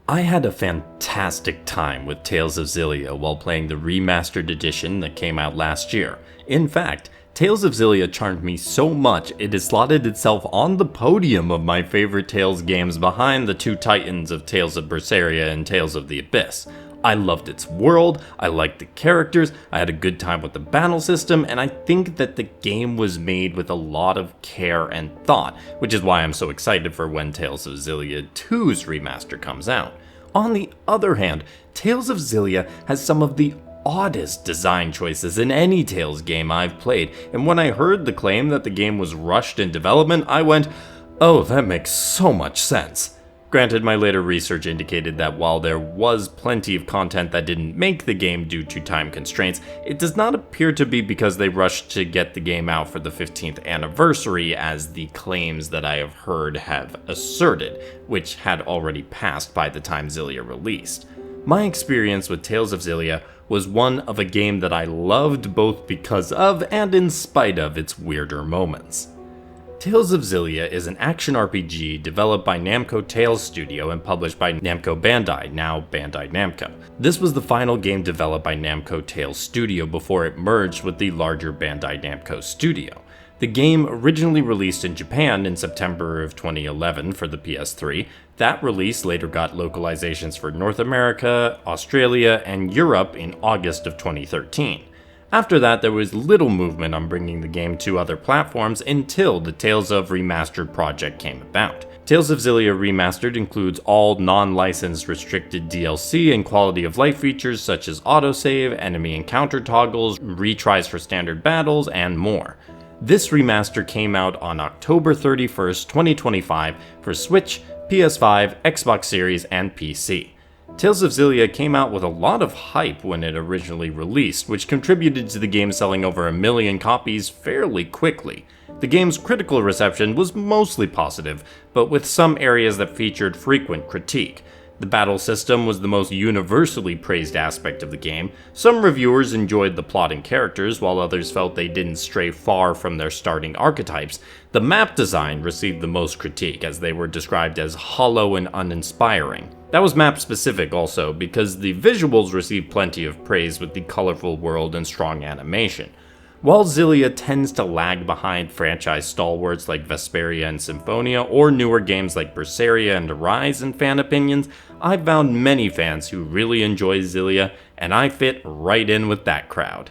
I had a fantastic time with Tales of Xillia while playing the remastered edition that came out last year. In fact, Tales of Xillia charmed me so much it has slotted itself on the podium of my favorite Tales games behind the two titans of Tales of Berseria and Tales of the Abyss. I loved its world, I liked the characters, I had a good time with the battle system, and I think that the game was made with a lot of care and thought, which is why I'm so excited for when Tales of Xillia 2's remaster comes out. On the other hand, Tales of Xillia has some of the oddest design choices in any Tales game I've played, and when I heard the claim that the game was rushed in development, I went, oh, that makes so much sense. Granted, my later research indicated that while there was plenty of content that didn't make the game due to time constraints, it does not appear to be because they rushed to get the game out for the 15th anniversary as the claims that I have heard have asserted, which had already passed by the time Xillia released. My experience with Tales of Xillia was one of a game that I loved both because of and in spite of its weirder moments. Tales of Xillia is an action RPG developed by Namco Tales Studio and published by Namco Bandai, now Bandai Namco. This was the final game developed by Namco Tales Studio before it merged with the larger Bandai Namco Studio. The game originally released in Japan in September of 2011 for the PS3. That release later got localizations for North America, Australia, and Europe in August of 2013. After that, there was little movement on bringing the game to other platforms until the Tales of Remastered project came about. Tales of Xillia Remastered includes all non-licensed restricted DLC and quality of life features such as autosave, enemy encounter toggles, retries for standard battles, and more. This remaster came out on October 31st, 2025 for Switch, PS5, Xbox Series, and PC. Tales of Xillia came out with a lot of hype when it originally released, which contributed to the game selling over 1 million copies fairly quickly. The game's critical reception was mostly positive, but with some areas that featured frequent critique. The battle system was the most universally praised aspect of the game. Some reviewers enjoyed the plot and characters, while others felt they didn't stray far from their starting archetypes. The map design received the most critique, as they were described as hollow and uninspiring. That was map specific also, because the visuals received plenty of praise with the colorful world and strong animation. While Xillia tends to lag behind franchise stalwarts like Vesperia and Symphonia, or newer games like Berseria and Arise in fan opinions, I've found many fans who really enjoy Xillia, and I fit right in with that crowd.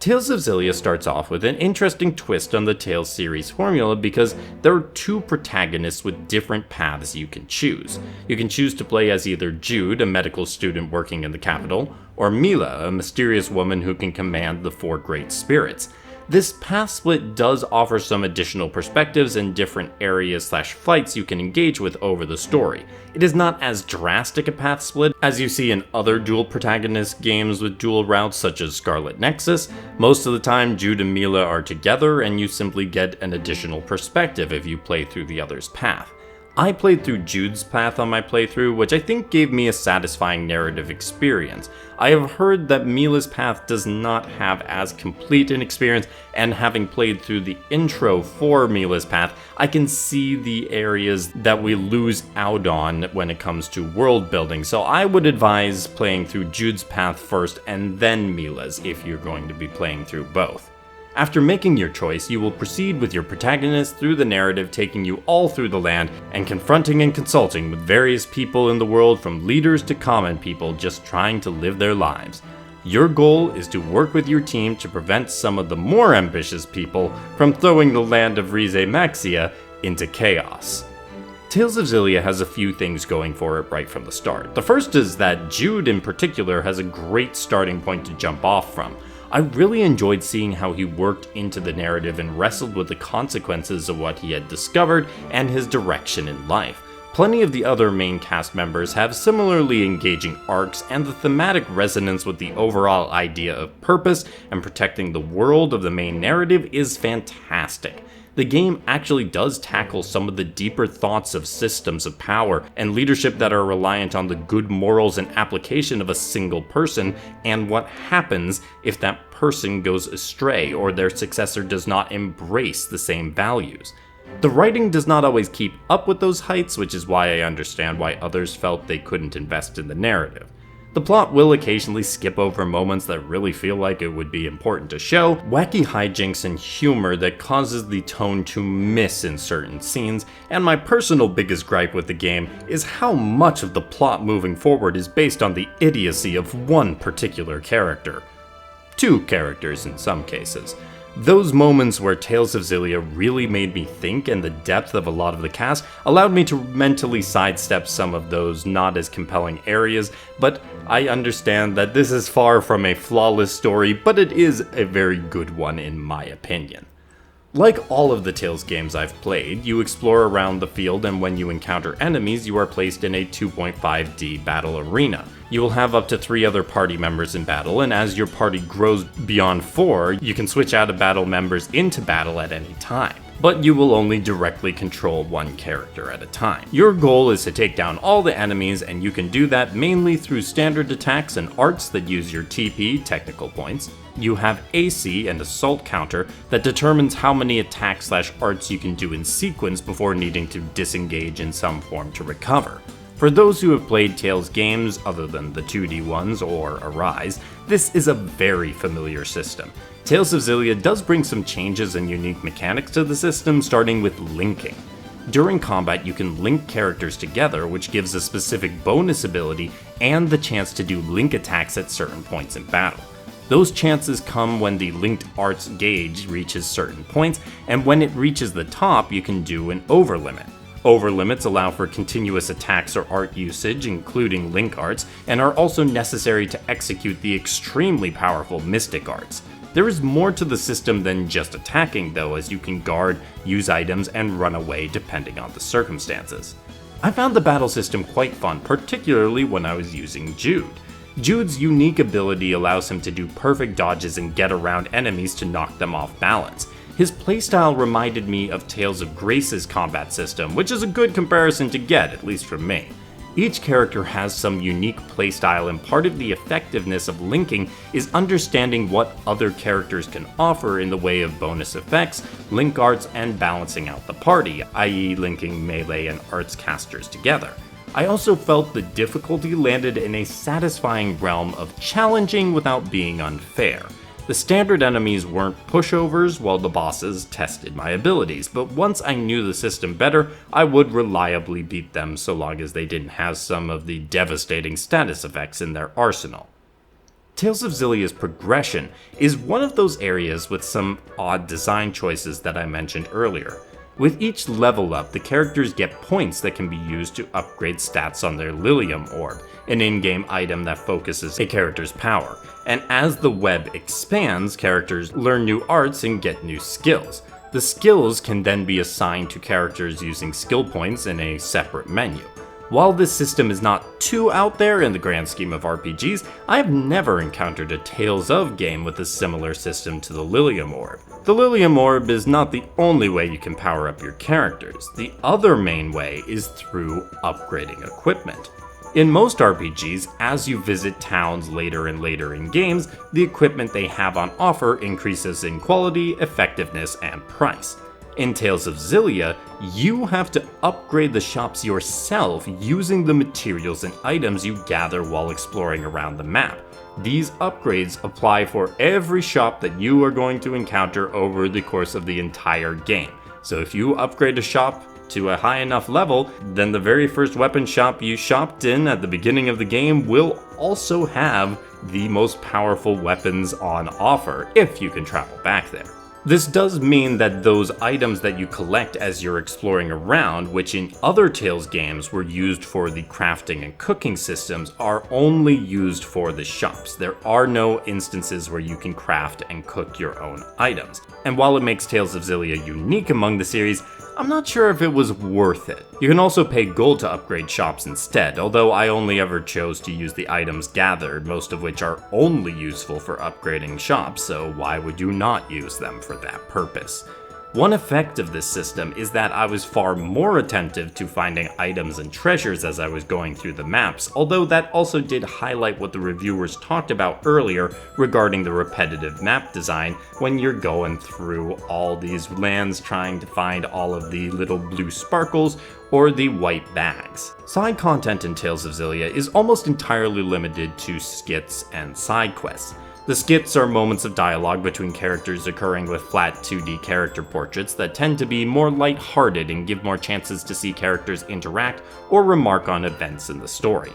Tales of Xillia starts off with an interesting twist on the Tales series formula because there are two protagonists with different paths you can choose. You can choose to play as either Jude, a medical student working in the capital, or Mila, a mysterious woman who can command the four great spirits. This path split does offer some additional perspectives and different areas/fights you can engage with over the story. It is not as drastic a path split as you see in other dual protagonist games with dual routes such as Scarlet Nexus. Most of the time Jude and Mila are together and you simply get an additional perspective if you play through the other's path. I played through Jude's path on my playthrough, which I think gave me a satisfying narrative experience. I have heard that Mila's path does not have as complete an experience, and having played through the intro for Mila's path, I can see the areas that we lose out on when it comes to world building, so I would advise playing through Jude's path first and then Mila's if you're going to be playing through both. After making your choice, you will proceed with your protagonist through the narrative, taking you all through the land and confronting and consulting with various people in the world, from leaders to common people just trying to live their lives. Your goal is to work with your team to prevent some of the more ambitious people from throwing the land of Rize Maxia into chaos. Tales of Xillia has a few things going for it right from the start. The first is that Jude in particular has a great starting point to jump off from. I really enjoyed seeing how he worked into the narrative and wrestled with the consequences of what he had discovered and his direction in life. Plenty of the other main cast members have similarly engaging arcs, and the thematic resonance with the overall idea of purpose and protecting the world of the main narrative is fantastic. The game actually does tackle some of the deeper thoughts of systems of power and leadership that are reliant on the good morals and application of a single person, and what happens if that person goes astray or their successor does not embrace the same values. The writing does not always keep up with those heights, which is why I understand why others felt they couldn't invest in the narrative. The plot will occasionally skip over moments that really feel like it would be important to show, wacky hijinks and humor that causes the tone to miss in certain scenes, and my personal biggest gripe with the game is how much of the plot moving forward is based on the idiocy of one particular character. Two characters in some cases. Those moments where Tales of Xillia really made me think, and the depth of a lot of the cast allowed me to mentally sidestep some of those not as compelling areas, but I understand that this is far from a flawless story, but it is a very good one in my opinion. Like all of the Tales games I've played, you explore around the field, and when you encounter enemies, you are placed in a 2.5D battle arena. You will have up to 3 other party members in battle, and as your party grows beyond 4, you can switch out of battle members into battle at any time. But you will only directly control one character at a time. Your goal is to take down all the enemies, and you can do that mainly through standard attacks and arts that use your TP, technical points. You have AC and assault counter that determines how many attacks/arts you can do in sequence before needing to disengage in some form to recover. For those who have played Tales games other than the 2D ones or Arise, this is a very familiar system. Tales of Xillia does bring some changes and unique mechanics to the system, starting with linking. During combat, you can link characters together, which gives a specific bonus ability and the chance to do link attacks at certain points in battle. Those chances come when the linked arts gauge reaches certain points, and when it reaches the top, you can do an overlimit. Overlimits allow for continuous attacks or art usage, including link arts, and are also necessary to execute the extremely powerful mystic arts. There is more to the system than just attacking though, as you can guard, use items, and run away depending on the circumstances. I found the battle system quite fun, particularly when I was using Jude. Jude's unique ability allows him to do perfect dodges and get around enemies to knock them off balance. His playstyle reminded me of Tales of Grace's combat system, which is a good comparison to get, at least from me. Each character has some unique playstyle, and part of the effectiveness of linking is understanding what other characters can offer in the way of bonus effects, link arts, and balancing out the party, i.e. linking melee and arts casters together. I also felt the difficulty landed in a satisfying realm of challenging without being unfair. The standard enemies weren't pushovers, while the bosses tested my abilities, but once I knew the system better, I would reliably beat them so long as they didn't have some of the devastating status effects in their arsenal. Tales of Xillia's progression is one of those areas with some odd design choices that I mentioned earlier. With each level up, the characters get points that can be used to upgrade stats on their Lilium Orb, an in-game item that focuses a character's power. And as the web expands, characters learn new arts and get new skills. The skills can then be assigned to characters using skill points in a separate menu. While this system is not too out there in the grand scheme of RPGs, I have never encountered a Tales of game with a similar system to the Lilium Orb. The Lilium Orb is not the only way you can power up your characters. The other main way is through upgrading equipment. In most RPGs, as you visit towns later and later in games, the equipment they have on offer increases in quality, effectiveness, and price. In Tales of Xillia, you have to upgrade the shops yourself using the materials and items you gather while exploring around the map. These upgrades apply for every shop that you are going to encounter over the course of the entire game. So if you upgrade a shop to a high enough level, then the very first weapon shop you shopped in at the beginning of the game will also have the most powerful weapons on offer, if you can travel back there. This does mean that those items that you collect as you're exploring around, which in other Tales games were used for the crafting and cooking systems, are only used for the shops. There are no instances where you can craft and cook your own items. And while it makes Tales of Xillia unique among the series, I'm not sure if it was worth it. You can also pay gold to upgrade shops instead, although I only ever chose to use the items gathered, most of which are only useful for upgrading shops, so why would you not use them for that purpose? One effect of this system is that I was far more attentive to finding items and treasures as I was going through the maps, although that also did highlight what the reviewers talked about earlier regarding the repetitive map design when you're going through all these lands trying to find all of the little blue sparkles or the white bags. Side content in Tales of Xillia is almost entirely limited to skits and side quests. The skits are moments of dialogue between characters occurring with flat 2D character portraits that tend to be more light-hearted and give more chances to see characters interact or remark on events in the story.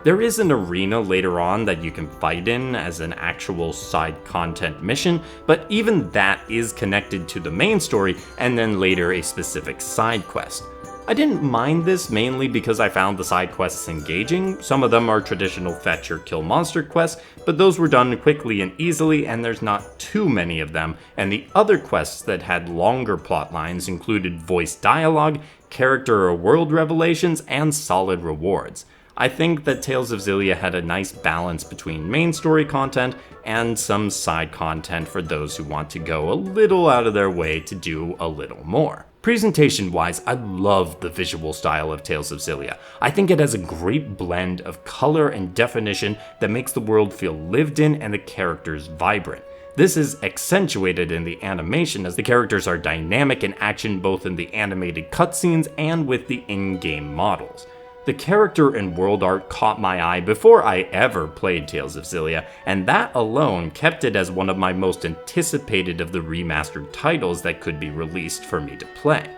There is an arena later on that you can fight in as an actual side content mission, but even that is connected to the main story and then later a specific side quest. I didn't mind this mainly because I found the side quests engaging. Some of them are traditional fetch or kill monster quests, but those were done quickly and easily and there's not too many of them, and the other quests that had longer plot lines included voice dialogue, character or world revelations, and solid rewards. I think that Tales of Xillia had a nice balance between main story content and some side content for those who want to go a little out of their way to do a little more. Presentation-wise, I love the visual style of Tales of Xillia. I think it has a great blend of color and definition that makes the world feel lived in and the characters vibrant. This is accentuated in the animation as the characters are dynamic in action both in the animated cutscenes and with the in-game models. The character and world art caught my eye before I ever played Tales of Xillia, and that alone kept it as one of my most anticipated of the remastered titles that could be released for me to play.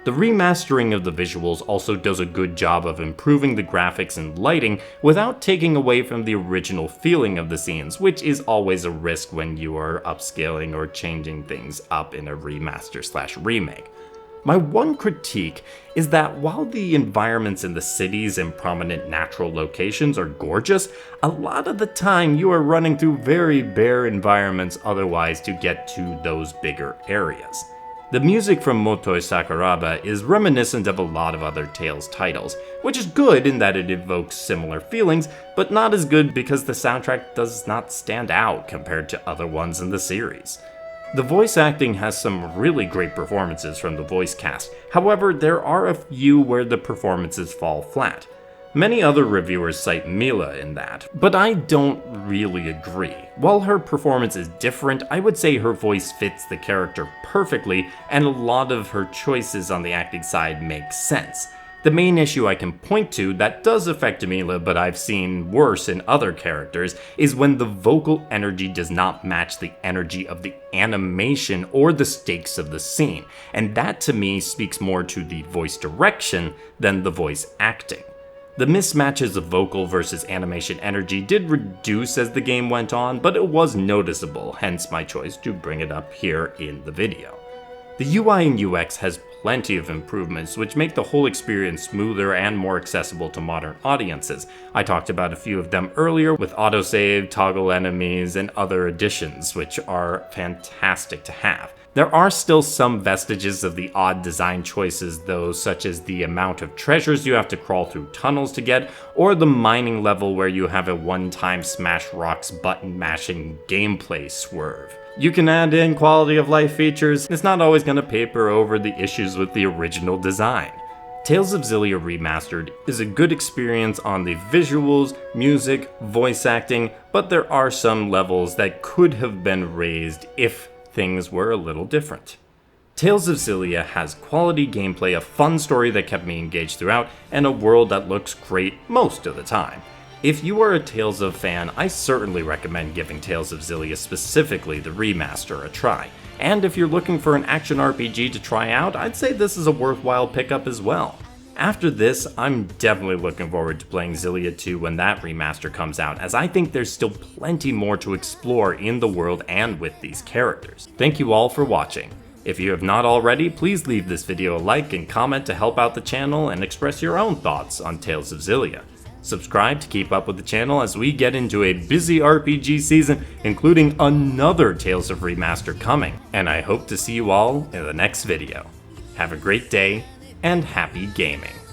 The remastering of the visuals also does a good job of improving the graphics and lighting without taking away from the original feeling of the scenes, which is always a risk when you are upscaling or changing things up in a remaster/remake. My one critique is that while the environments in the cities and prominent natural locations are gorgeous, a lot of the time you are running through very bare environments otherwise to get to those bigger areas. The music from Motoi Sakuraba is reminiscent of a lot of other Tales titles, which is good in that it evokes similar feelings, but not as good because the soundtrack does not stand out compared to other ones in the series. The voice acting has some really great performances from the voice cast, however there are a few where the performances fall flat. Many other reviewers cite Mila in that, but I don't really agree. While her performance is different, I would say her voice fits the character perfectly, and a lot of her choices on the acting side make sense. The main issue I can point to that does affect Mila, but I've seen worse in other characters, is when the vocal energy does not match the energy of the animation or the stakes of the scene, and that to me speaks more to the voice direction than the voice acting. The mismatches of vocal versus animation energy did reduce as the game went on, but it was noticeable, hence my choice to bring it up here in the video. The UI and UX has plenty of improvements which make the whole experience smoother and more accessible to modern audiences. I talked about a few of them earlier with autosave, toggle enemies, and other additions which are fantastic to have. There are still some vestiges of the odd design choices though, such as the amount of treasures you have to crawl through tunnels to get, or the mining level where you have a one-time smash rocks button mashing gameplay swerve. You can add in quality of life features, it's not always going to paper over the issues with the original design. Tales of Xillia Remastered is a good experience on the visuals, music, voice acting, but there are some levels that could have been raised if things were a little different. Tales of Xillia has quality gameplay, a fun story that kept me engaged throughout, and a world that looks great most of the time. If you are a Tales of fan, I certainly recommend giving Tales of Xillia, specifically the remaster, a try. And if you're looking for an action RPG to try out, I'd say this is a worthwhile pickup as well. After this, I'm definitely looking forward to playing Xillia 2 when that remaster comes out, as I think there's still plenty more to explore in the world and with these characters. Thank you all for watching. If you have not already, please leave this video a like and comment to help out the channel and express your own thoughts on Tales of Xillia. Subscribe to keep up with the channel as we get into a busy RPG season, including another Tales of Remaster coming, and I hope to see you all in the next video. Have a great day, and happy gaming!